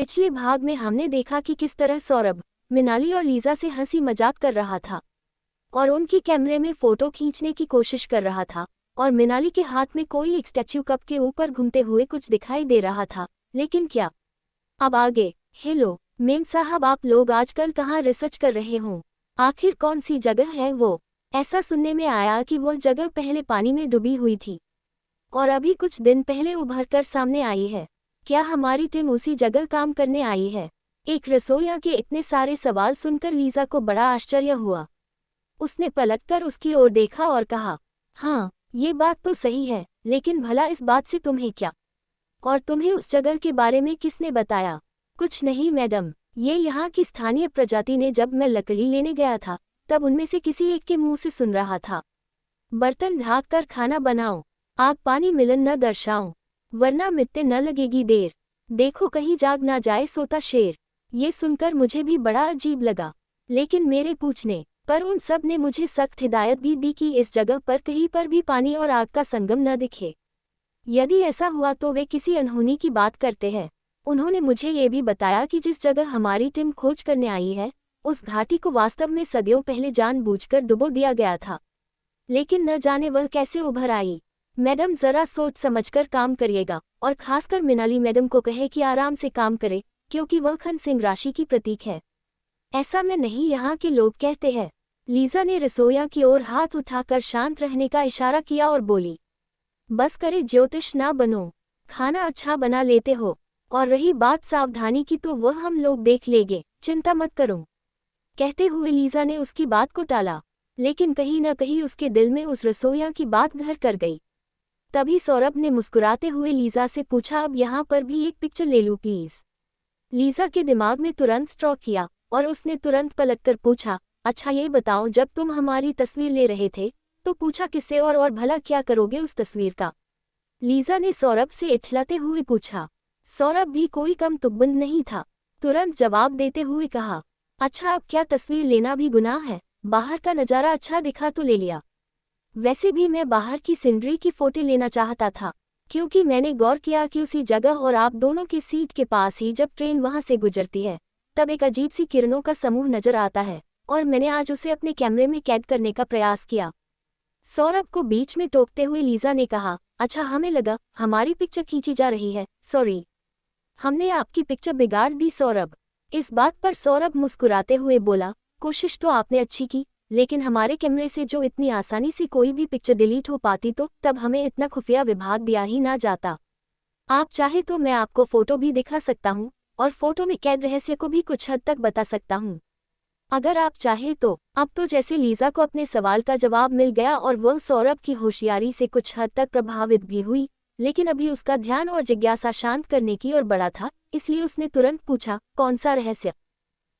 पिछले भाग में हमने देखा कि किस तरह सौरभ मिनाली और लीजा से हंसी मजाक कर रहा था और उनकी कैमरे में फोटो खींचने की कोशिश कर रहा था और मिनाली के हाथ में कोई एक स्टैच्यू कप के ऊपर घूमते हुए कुछ दिखाई दे रहा था। लेकिन क्या? अब आगे। हेलो मेम साहब, आप लोग आजकल कहाँ रिसर्च कर रहे हो? आखिर कौन सी जगह है वो? ऐसा सुनने में आया कि वो जगह पहले पानी में डूबी हुई थी और अभी कुछ दिन पहले उभर कर सामने आई है। क्या हमारी टीम उसी जगह काम करने आई है? एक रसोइया के इतने सारे सवाल सुनकर लीजा को बड़ा आश्चर्य हुआ। उसने पलटकर उसकी ओर देखा और कहा, हाँ ये बात तो सही है, लेकिन भला इस बात से तुम्हें क्या? और तुम्हें उस जगह के बारे में किसने बताया? कुछ नहीं मैडम, ये यहाँ की स्थानीय प्रजाति ने जब मैं लकड़ी लेने गया था तब उनमें से किसी एक के मुंह से सुन रहा था। बर्तन ढाक कर खाना बनाओ, आग पानी मिलन न दर्शाओ, वरना मिटते न लगेगी देर, देखो कहीं जाग ना जाए सोता शेर। ये सुनकर मुझे भी बड़ा अजीब लगा, लेकिन मेरे पूछने पर उन सब ने मुझे सख्त हिदायत भी दी कि इस जगह पर कहीं पर भी पानी और आग का संगम न दिखे। यदि ऐसा हुआ तो वे किसी अनहोनी की बात करते हैं। उन्होंने मुझे ये भी बताया कि जिस जगह हमारी टीम खोज करने आई है उस घाटी को वास्तव में सदियों पहले जानबूझकर डुबो दिया गया था, लेकिन न जाने वह कैसे उभर आई। मैडम जरा सोच समझकर काम करिएगा और खासकर मिनाली मैडम को कहे कि आराम से काम करे, क्योंकि वह खन सिंह राशि की प्रतीक है। ऐसा मैं नहीं, यहाँ के लोग कहते हैं। लीजा ने रसोइया की ओर हाथ उठाकर शांत रहने का इशारा किया और बोली, बस करे ज्योतिष ना बनो, खाना अच्छा बना लेते हो, और रही बात सावधानी की तो वह हम लोग देख लेंगे, चिंता मत करो। कहते हुए लीजा ने उसकी बात को टाला, लेकिन कहीं न कहीं उसके दिल में उस रसोइया की बात घर कर गई। तभी सौरभ ने मुस्कुराते हुए लीजा से पूछा, अब यहाँ पर भी एक पिक्चर ले लूँ प्लीज? लीजा के दिमाग में तुरंत स्ट्रोक किया और उसने तुरंत पलटकर पूछा, अच्छा ये बताओ, जब तुम हमारी तस्वीर ले रहे थे तो पूछा किससे और भला क्या करोगे उस तस्वीर का? लीजा ने सौरभ से इठलाते हुए पूछा। सौरभ भी कोई कम तुकबंद नहीं था, तुरंत जवाब देते हुए कहा, अच्छा अब क्या तस्वीर लेना भी गुनाह है? बाहर का नज़ारा अच्छा दिखा तो ले लिया। वैसे भी मैं बाहर की सीनरी की फोटो लेना चाहता था, क्योंकि मैंने गौर किया कि उसी जगह और आप दोनों की सीट के पास ही जब ट्रेन वहां से गुजरती है तब एक अजीब सी किरणों का समूह नजर आता है और मैंने आज उसे अपने कैमरे में कैद करने का प्रयास किया। सौरभ को बीच में टोकते हुए लीजा ने कहा, अच्छा हमें लगा हमारी पिक्चर खींची जा रही है, सॉरी, हमने आपकी पिक्चर बिगाड़ दी सौरभ। इस बात पर सौरभ मुस्कुराते हुए बोला, कोशिश तो आपने अच्छी की, लेकिन हमारे कैमरे से जो इतनी आसानी से कोई भी पिक्चर डिलीट हो पाती तो तब हमें इतना खुफिया विभाग दिया ही ना जाता। आप चाहे तो मैं आपको फोटो भी दिखा सकता हूँ और फोटो में कैद रहस्य को भी कुछ हद तक बता सकता हूँ, अगर आप चाहे तो। अब तो जैसे लीजा को अपने सवाल का जवाब मिल गया और वह सौरभ की होशियारी से कुछ हद तक प्रभावित भी हुई, लेकिन अभी उसका ध्यान और जिज्ञासा शांत करने की ओर बढ़ा था, इसलिए उसने तुरंत पूछा, कौन सा रहस्य?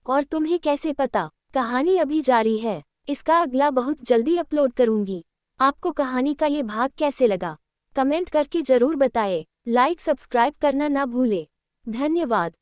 और तुम्हें कैसे पता? कहानी अभी जारी है, इसका अगला बहुत जल्दी अपलोड करूंगी। आपको कहानी का ये भाग कैसे लगा कमेंट करके जरूर बताएं। लाइक सब्सक्राइब करना ना भूले। धन्यवाद।